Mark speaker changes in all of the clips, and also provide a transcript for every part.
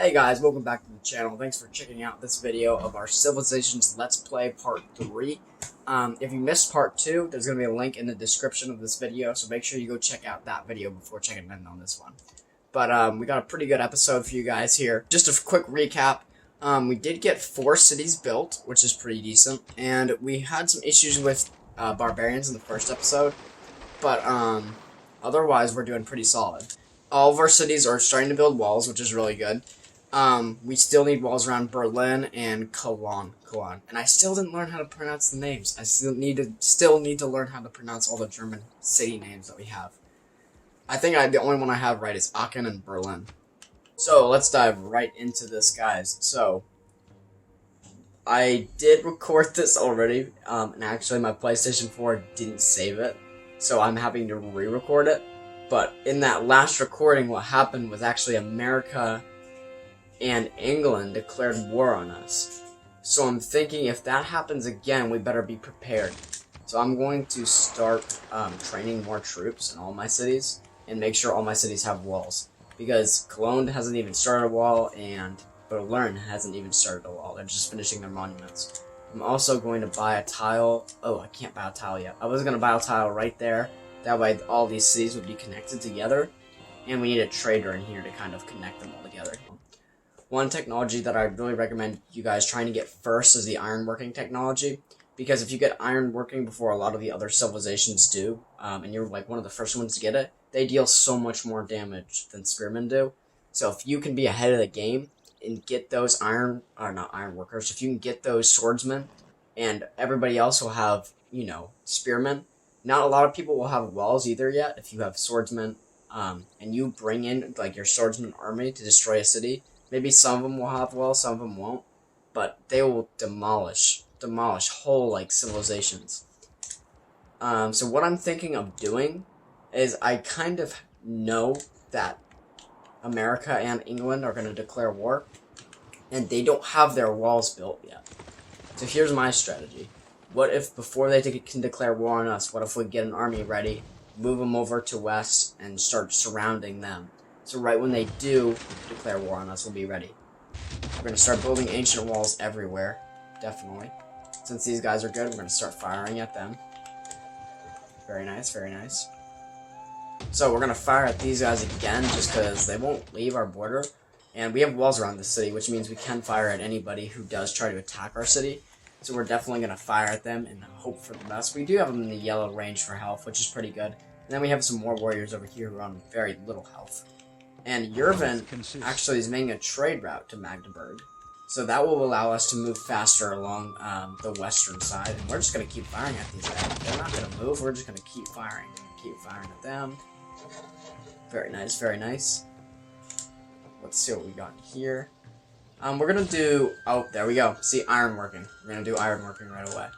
Speaker 1: Hey guys, welcome back to the channel. Thanks for checking out this video of our Civilizations Let's Play Part 3. If you missed Part 2, there's going to be a link in the description of this video, so make sure you go check out that video before checking in on this one. But we got a pretty good episode for you guys here. Just a quick recap. We did get 4 cities built, which is pretty decent, and we had some issues with barbarians in the first episode, but otherwise we're doing pretty solid. All of our cities are starting to build walls, which is really good. We still need walls around Berlin and Cologne. And I still didn't learn how to pronounce the names. I still need to learn how to pronounce all the German city names that we have. I think the only one I have right is Aachen and Berlin. So let's dive right into this, guys. So I did record this already, and actually my PlayStation 4 didn't save it, so I'm having to re-record it. But in that last recording, what happened was actually America and England declared war on us. So I'm thinking if that happens again, we better be prepared. So I'm going to start training more troops in all my cities and make sure all my cities have walls. Because Cologne hasn't even started a wall and Berlin hasn't even started a wall. They're just finishing their monuments. I'm also going to buy a tile. Oh, I can't buy a tile yet. I was going to buy a tile right there. That way all these cities would be connected together, and we need a trader in here to kind of connect them all together. One technology that I really recommend you guys trying to get first is the ironworking technology, because if you get ironworking before a lot of the other civilizations do, and you're like one of the first ones to get it, they deal so much more damage than spearmen do. So if you can be ahead of the game and get those not ironworkers, if you can get those swordsmen, and everybody else will have, spearmen. Not a lot of people will have walls either yet. If you have swordsmen, and you bring in like your swordsman army to destroy a city, maybe some of them will have walls, some of them won't, but they will demolish whole like civilizations. So what I'm thinking of doing is I kind of know that America and England are going to declare war, and they don't have their walls built yet. So here's my strategy. What if before they can declare war on us, what if we get an army ready, move them over to west, and start surrounding them? So right when they do declare war on us, we'll be ready. We're going to start building ancient walls everywhere, definitely. Since these guys are good, we're going to start firing at them. Very nice, very nice. So we're going to fire at these guys again, just because they won't leave our border. And we have walls around the city, which means we can fire at anybody who does try to attack our city. So we're definitely going to fire at them and hope for the best. We do have them in the yellow range for health, which is pretty good. And then we have some more warriors over here who are on very little health. And Yervin actually is making a trade route to Magdeburg. So that will allow us to move faster along the western side. And we're just going to keep firing at these guys. They're not going to move. We're just going to keep firing. Keep firing at them. Very nice, very nice. Let's see what we got here. We're gonna do, oh, there we go. See, ironworking. We're gonna do ironworking right away.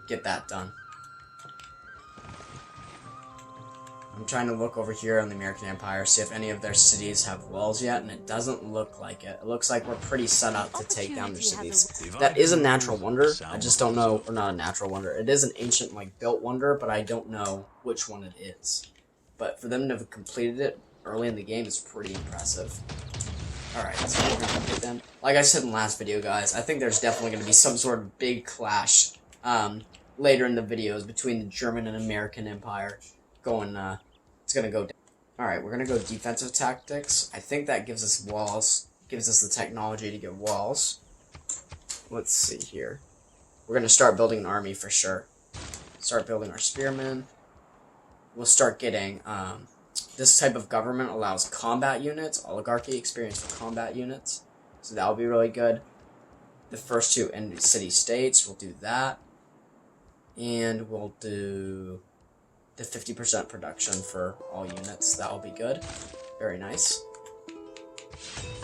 Speaker 1: Get that done. I'm trying to look over here on the American Empire, see if any of their cities have walls yet, and it doesn't look like it. It looks like we're pretty set up to take down their cities. That is a natural wonder. I just don't know, or not a natural wonder. It is an ancient, built wonder, but I don't know which one it is. But for them to have completed it early in the game is pretty impressive. Alright, so we're gonna get them. Like I said in the last video, guys, I think there's definitely gonna be some sort of big clash later in the videos between the German and American Empire. It's gonna go down. Alright, we're gonna go defensive tactics. I think that gives us walls, gives us the technology to get walls. Let's see here. We're gonna start building an army for sure. Start building our spearmen. We'll start getting, this type of government allows combat units, oligarchy experience for combat units. So that'll be really good. The first 2 in city states, we'll do that. And we'll do the 50% production for all units. That'll be good. Very nice.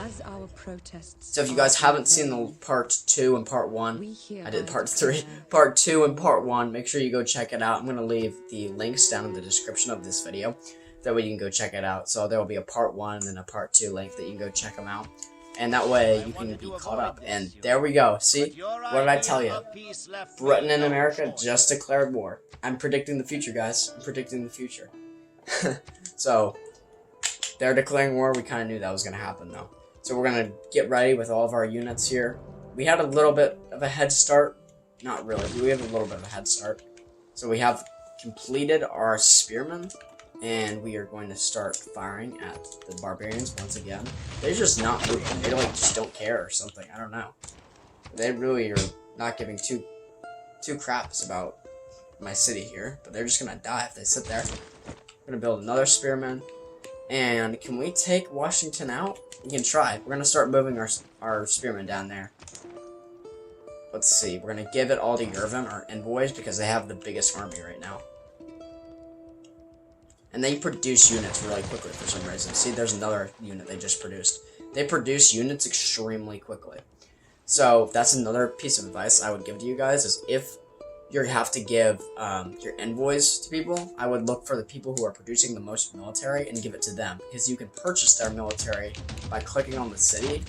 Speaker 2: As our protests,
Speaker 1: so if you guys haven't seen the part 2 and part 1, I did part 3, part 2 and part 1, make sure you go check it out. I'm going to leave the links down in the description of this video. That way you can go check it out. So there will be a part 1 and then a part 2 link that you can go check them out. And that way you can be caught up. And there we go. See? What did I tell you? Britain and America just declared war. I'm predicting the future, guys. I'm predicting the future. So, they're declaring war. We kind of knew that was going to happen, though. So we're gonna get ready with all of our units here. We had a little bit of a head start. Not really, we have a little bit of a head start. So we have completed our spearmen, and we are going to start firing at the barbarians once again. They're just not moving. They like just don't care or something. I don't know. They really are not giving two craps about my city here, but they're just gonna die if they sit there. We're gonna build another spearman. And can we take Washington out? We can try. We're gonna start moving our spearmen down there. Let's see. We're gonna give it all to Yervin, our envoys, because they have the biggest army right now. And they produce units really quickly for some reason. See, there's another unit they just produced. They produce units extremely quickly. So that's another piece of advice I would give to you guys, is if you have to give your envoys to people, I would look for the people who are producing the most military and give it to them, because you can purchase their military by clicking on the city.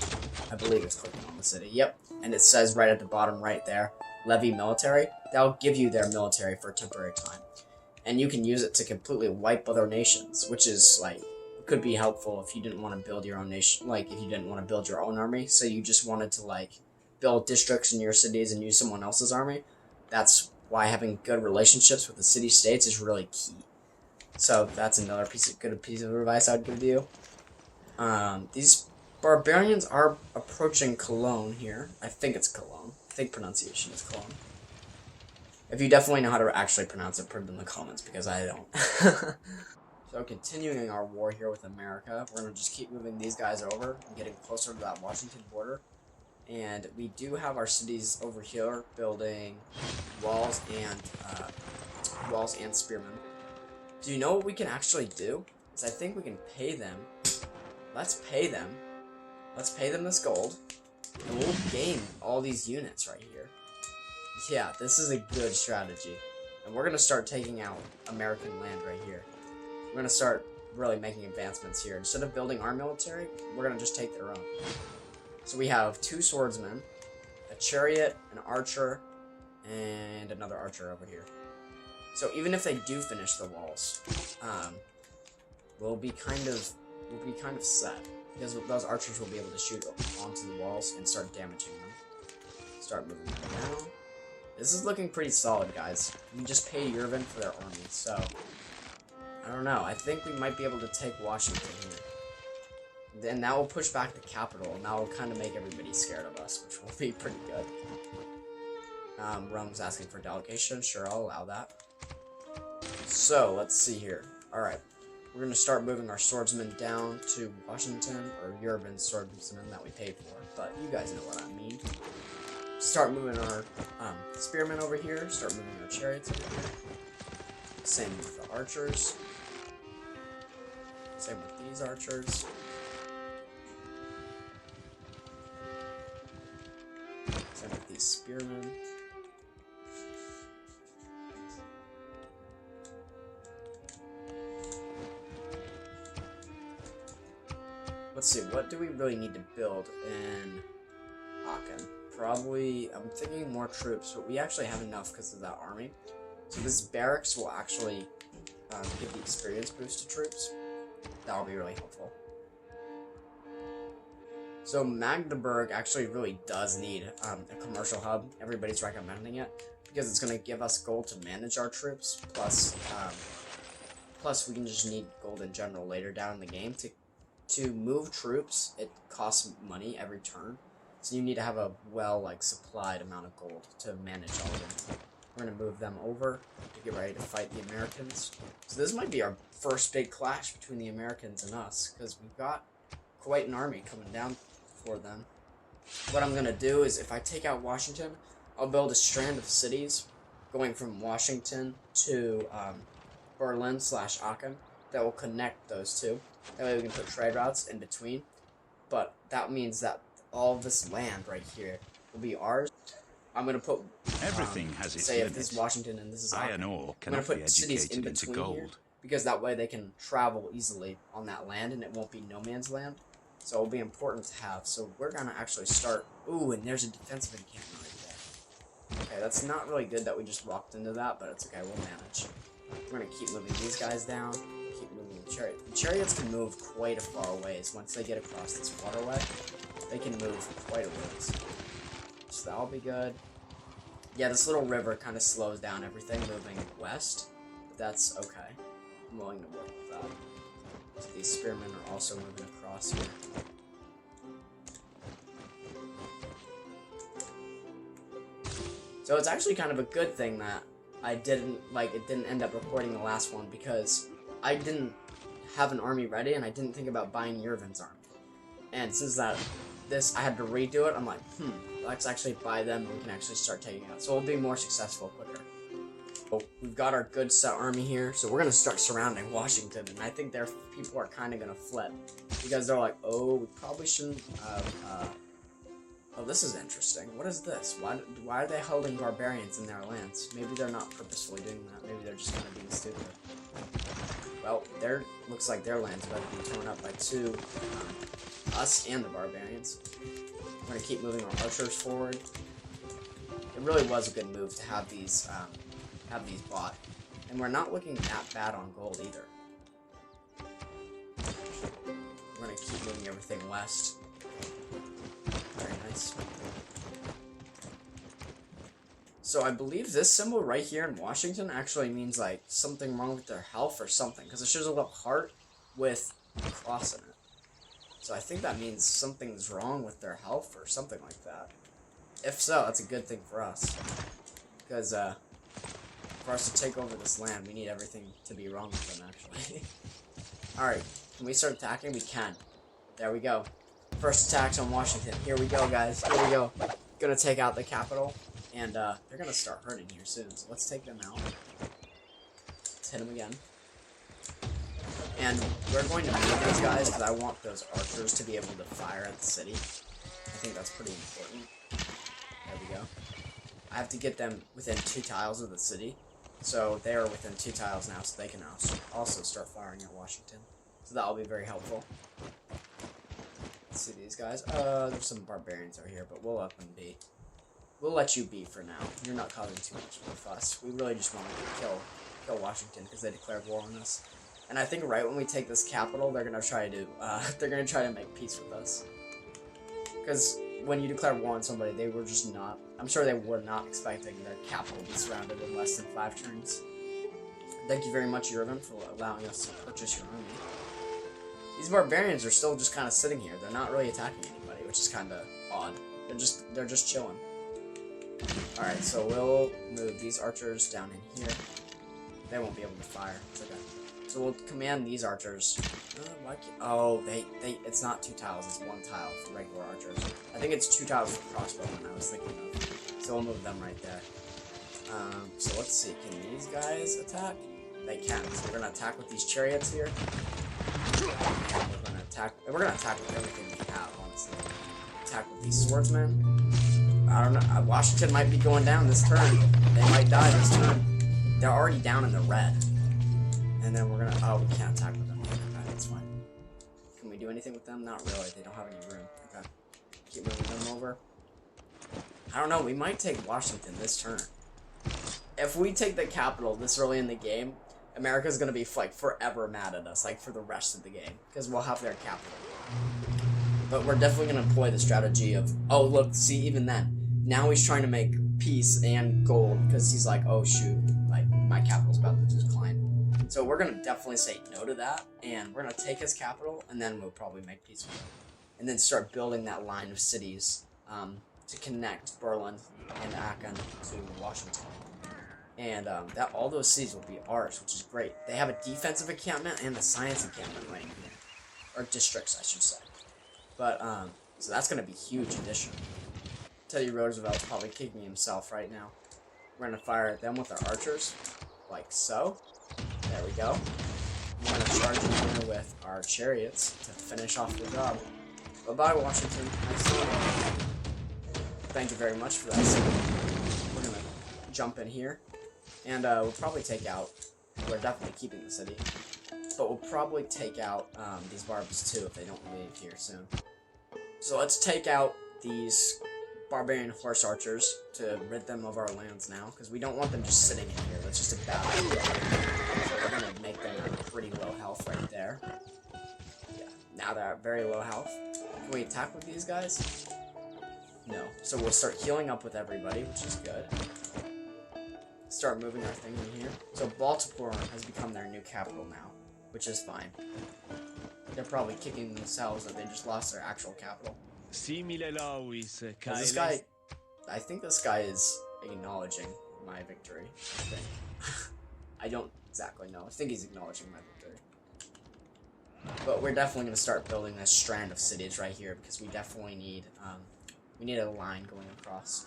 Speaker 1: I believe it's clicking on the city. Yep. And it says right at the bottom right there, levy military. That'll give you their military for a temporary time. And you can use it to completely wipe other nations, which is like, could be helpful if you didn't want to build your own nation, like if you didn't want to build your own army, so you just wanted to like build districts in your cities and use someone else's army. That's why having good relationships with the city-states is really key. So that's another good piece of advice I'd give to you. These barbarians are approaching Cologne here. I think it's Cologne. I think pronunciation is Cologne. If you definitely know how to actually pronounce it, put it in the comments, because I don't. So continuing our war here with America, we're going to just keep moving these guys over and getting closer to that Washington border. And we do have our cities over here building walls and spearmen. Do you know what we can actually do? Is I think we can pay them. Let's pay them. Let's pay them this gold, and we'll gain all these units right here. Yeah, this is a good strategy. And we're going to start taking out American land right here. We're going to start really making advancements here. Instead of building our military, we're going to just take their own. So we have 2 swordsmen, a chariot, an archer, and another archer over here. So even if they do finish the walls, we'll be kind of set, because those archers will be able to shoot onto the walls and start damaging them. Start moving them down. This is looking pretty solid, guys. We just pay Yervin for their army, so I don't know. I think we might be able to take Washington here. Then that will push back the capital, and that will kind of make everybody scared of us, which will be pretty good. Rome's asking for delegation. Sure, I'll allow that. So, let's see here. Alright, we're going to start moving our swordsmen down to Washington, or Yervin's swordsmen that we paid for, but you guys know what I mean. Start moving our spearmen over here, start moving our chariots over here. Same with the archers. Same with these archers. Same with these spearmen. Let's see, what do we really need to build in Aachen? Probably, I'm thinking more troops, but we actually have enough because of that army. So this barracks will actually give the experience boost to troops. That will be really helpful. So Magdeburg actually really does need a commercial hub. Everybody's recommending it because it's going to give us gold to manage our troops. Plus we can just need gold in general later down in the game. To move troops, it costs money every turn. So you need to have a supplied amount of gold to manage all of them. We're going to move them over to get ready to fight the Americans. So this might be our first big clash between the Americans and us, because we've got quite an army coming down for them. What I'm going to do is, if I take out Washington, I'll build a strand of cities going from Washington to Berlin/Aachen that will connect those two. That way we can put trade routes in between. But that means that all this land right here will be ours. I'm going to put,
Speaker 3: everything has its
Speaker 1: say
Speaker 3: limit.
Speaker 1: if this is Washington and this is Aachen,
Speaker 3: Iron ore
Speaker 1: I'm going
Speaker 3: cannot
Speaker 1: to
Speaker 3: be
Speaker 1: put cities in
Speaker 3: educated into
Speaker 1: between here,
Speaker 3: gold.
Speaker 1: because that way they can travel easily on that land and it won't be no man's land. So it'll be important to have. So we're going to actually start. Ooh, and there's a defensive encampment right there. Okay, that's not really good that we just walked into that, but it's okay, we'll manage. We're going to keep moving these guys down, keep moving chariot. The chariots can move quite a far ways. Once they get across this waterway, they can move quite a ways. So that'll be good. Yeah, this little river kind of slows down everything moving west, but that's okay. I'm willing to work with that. So these spearmen are also moving across here. So it's actually kind of a good thing that it didn't end up recording the last one, because I didn't have an army ready and I didn't think about buying Yervin's army. And since I had to redo it, I'm like, let's actually buy them and we can actually start taking it out. So we'll be more successful quicker. So we've got our good set army here, so we're going to start surrounding Washington, and I think people are kind of going to flip, because they're like, oh, we probably shouldn't, oh, this is interesting. What is this? Why are they holding barbarians in their lands? Maybe they're not purposefully doing that. Maybe they're just kind of being stupid. Well, looks like their land's about to be torn up by us and the barbarians. We're going to keep moving our archers forward. It really was a good move to have these bought. And we're not looking that bad on gold either. We're going to keep moving everything west. Very nice. So I believe this symbol right here in Washington actually means like something wrong with their health or something, because it shows a little heart with a cross in it. So I think that means something's wrong with their health or something like that. If so, that's a good thing for us, because for us to take over this land, we need everything to be wrong with them, actually. Alright, can we start attacking? We can. There we go. First attacks on Washington. Here we go, guys. Here we go. Gonna take out the capital, and they're gonna start hurting here soon, so let's take them out. Let's hit them again. And we're going to move these guys, because I want those archers to be able to fire at the city. I think that's pretty important. There we go. I have to get them within 2 tiles of the city. So they are within 2 tiles now, so they can also start firing at Washington. So that will be very helpful. Let's see these guys. There's some barbarians out here, but we'll let them be. We'll let you be for now. You're not causing too much of a fuss. We really just want to kill Washington because they declared war on us. And I think right when we take this capital, they're gonna try to make peace with us. Because when you declare war on somebody, they were just not. I'm sure they were not expecting their capital to be surrounded in less than 5 turns. Thank you very much, Yervin, for allowing us to purchase your army. These barbarians are still just kind of sitting here. They're not really attacking anybody, which is kind of odd. They're just chilling. All right, so we'll move these archers down in here. They won't be able to fire. It's okay. So we'll command these archers. It's not 2 tiles, it's 1 tile for regular archers. I think it's 2 tiles for crossbowmen I was thinking of. So we'll move them right there. So let's see, can these guys attack? They can, so we're gonna attack with these chariots here. And we're gonna attack with everything we have, honestly. Attack with these swordsmen. I don't know, Washington might be going down this turn. They might die this turn. They're already down in the red. And then we're gonna, we can't attack with them. Okay, that's fine. Can we do anything with them? Not really, they don't have any room. Okay. Keep moving them over. I don't know, we might take Washington this turn. If we take the capital this early in the game, America's gonna be, like, forever mad at us, like, for the rest of the game. Because we'll have their capital. But we're definitely gonna employ the strategy of, oh, look, see, even then. Now he's trying to make peace and gold, because he's like, oh, shoot, like, my capital's about to decline. So we're going to definitely say no to that, and we're going to take his capital, and then we'll probably make peace with him. And then start building that line of cities to connect Berlin and Aachen to Washington. And all those cities will be ours, which is great. They have a defensive encampment and a science encampment right here. Or districts, I should say. But, so that's going to be a huge addition. Teddy Roosevelt's probably kicking himself right now. We're going to fire at them with our archers, like so. There we go. We're going to charge in here with our chariots to finish off the job. Bye-bye, Washington. Nice to meet you. Thank you very much for that. So we're going to jump in here. And we'll probably take out... We're definitely keeping the city. But we'll probably take out these barbs too if they don't leave here soon. So let's take out these barbarian horse archers to rid them of our lands now, because we don't want them just sitting in here. That's just a bad idea. So we're going to make them pretty low health right there. Yeah, now they're at very low health. Can we attack with these guys? No. So we'll start healing up with everybody, which is good. Start moving our thing in here. So Baltimore has become their new capital now, which is fine. They're probably kicking themselves that they just lost their actual capital. This guy, I think this guy is acknowledging my victory. I think. I don't exactly know. I think he's acknowledging my victory. But we're definitely going to start building this strand of cities right here because we definitely need a line going across.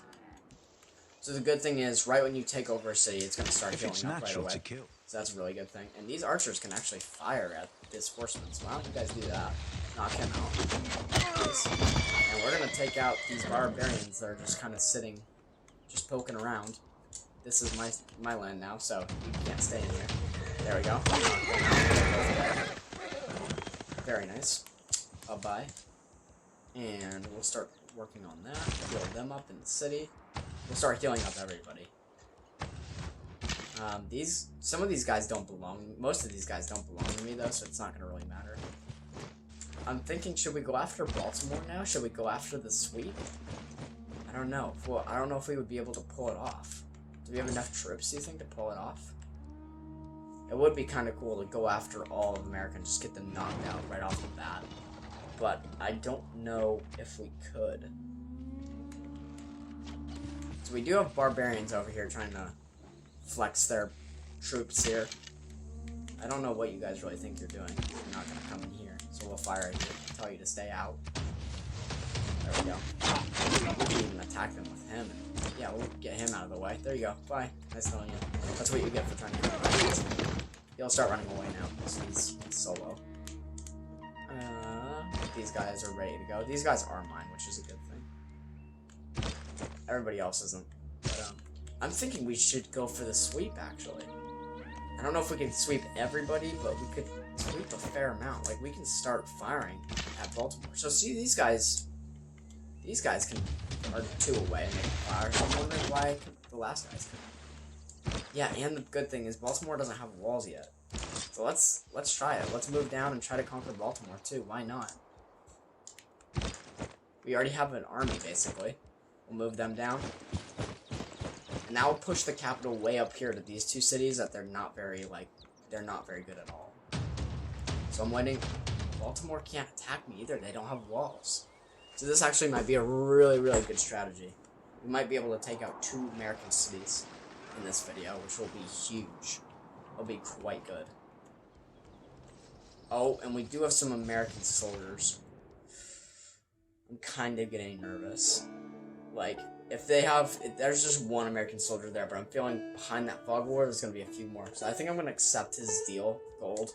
Speaker 1: So the good thing is, right when you take over a city, it's going to start healing up right away. So that's a really good thing. And these archers can actually fire at this horseman. So why don't you guys do that? Knock him out. Please. And we're going to take out these barbarians that are just kind of sitting, just poking around. This is my land now, so you can't stay in here. There we go. Very nice. Bye-bye. And we'll start working on that. Heal them up in the city. We'll start healing up everybody. Some of these guys don't belong. Most of these guys don't belong to me though, so it's not gonna really matter. I'm thinking, should we go after Baltimore now? Should we go after the sweep? I don't know. Well, I don't know if we would be able to pull it off. Do we have enough troops, do you think, to pull it off? It would be kind of cool to go after all of America and just get them knocked out right off the bat. But I don't know if we could. So we do have barbarians over here trying to flex their troops here. I don't know what you guys really think you're doing. You're not going to come in here. So we'll fire at you and tell you to stay out. There we go. We can even attack them with him. And, yeah, we'll get him out of the way. There you go. Bye. Nice knowing you. That's what you get for trying to come back. He'll start running away now because he's solo. These guys are ready to go. These guys are mine, which is a good thing. Everybody else isn't. But, I'm thinking we should go for the sweep, actually. I don't know if we can sweep everybody, but we could sweep a fair amount. Like, we can start firing at Baltimore. So, see, these guys are 2 away and they can fire. So I'm wondering why the last guys couldn't. Yeah, and the good thing is Baltimore doesn't have walls yet. So let's try it. Let's move down and try to conquer Baltimore, too. Why not? We already have an army, basically. We'll move them down. And now we'll push the capital way up here to these 2 cities that they're not very good at all. So I'm waiting. Baltimore can't attack me either. They don't have walls. So this actually might be a really, really good strategy. We might be able to take out 2 American cities in this video, which will be huge. It'll be quite good. Oh, and we do have some American soldiers. I'm kind of getting nervous. Like, if there's just 1 American soldier there, but I'm feeling behind that fog war, there's going to be a few more. So I think I'm going to accept his deal, gold,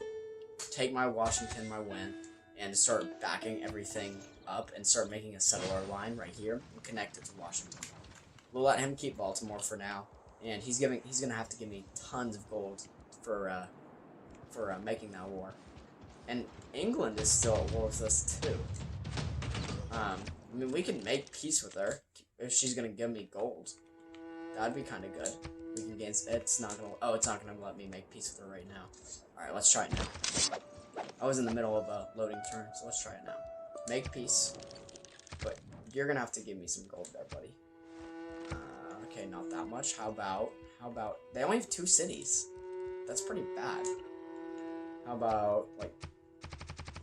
Speaker 1: take my Washington, my win, and start backing everything up and start making a settler line right here and connect it to Washington. We'll let him keep Baltimore for now, and he's going to have to give me tons of gold for making that war. And England is still at war with us too. I mean, we can make peace with her if she's gonna give me gold. That'd be kind of good. We can gain. It's not gonna let me make peace with her right now. All right, let's try it now. I was in the middle of a loading turn, so let's try it now. Make peace, but you're gonna have to give me some gold there, buddy. Okay, not that much. How about they only have 2 cities. That's pretty bad. How about, like,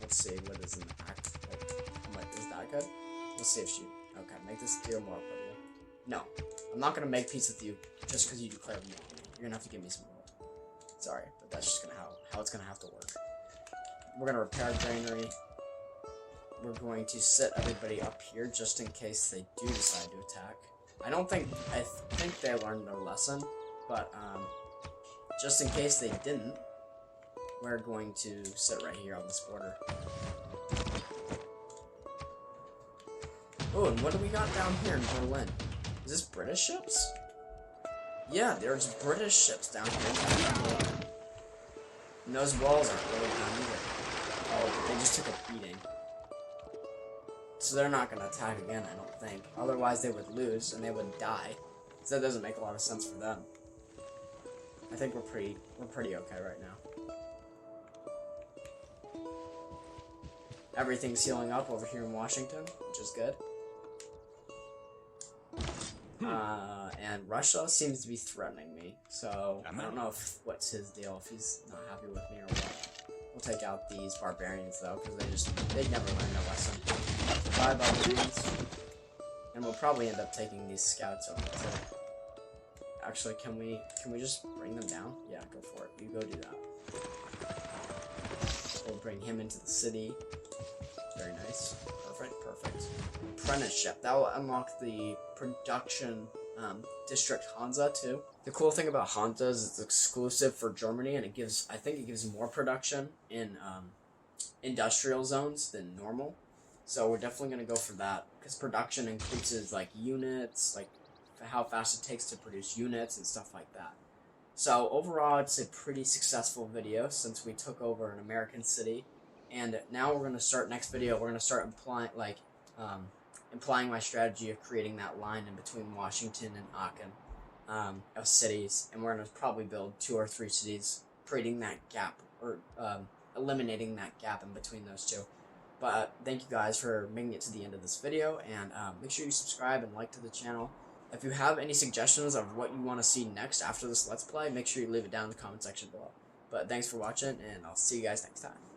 Speaker 1: let's see, what is in the act? Like, is that good? We'll see if she, okay, make this deal more equitable. No, I'm not gonna make peace with you just because you declare war. You're gonna have to give me some gold. Sorry, but that's just gonna how it's gonna have to work. We're gonna repair granary. We're going to set everybody up here just in case they do decide to attack. I think they learned their lesson, but just in case they didn't, we're going to sit right here on this border. Oh, and what do we got down here in Berlin? Is this British ships? Yeah, there's British ships down here. And those walls aren't really down either. Oh, but they just took a beating. So they're not going to attack again, I don't think. Otherwise they would lose and they would die. So that doesn't make a lot of sense for them. I think we're pretty okay right now. everything's healing up over here in Washington, which is good. And Russia seems to be threatening me, so I don't know what's his deal, if he's not happy with me or what. We'll take out these barbarians though, because they never learned a lesson. 5 barbarians, and we'll probably end up taking these scouts over too. Actually, can we just bring them down? Yeah, go for it. You go do that. We'll bring him into the city. Very nice. Perfect. Apprenticeship. That will unlock the production district Hansa too. The cool thing about Hansa is it's exclusive for Germany, and I think it gives more production in industrial zones than normal. So we're definitely gonna go for that because production increases like units, like how fast it takes to produce units and stuff like that. So overall, it's a pretty successful video since we took over an American city. And now we're gonna start next video. We're gonna start implying my strategy of creating that line in between Washington and Aachen of cities, and we're gonna probably build 2 or 3 cities, creating that gap or eliminating that gap in between those two. But thank you guys for making it to the end of this video, and make sure you subscribe and like to the channel. If you have any suggestions of what you want to see next after this Let's Play, make sure you leave it down in the comment section below. But thanks for watching, and I'll see you guys next time.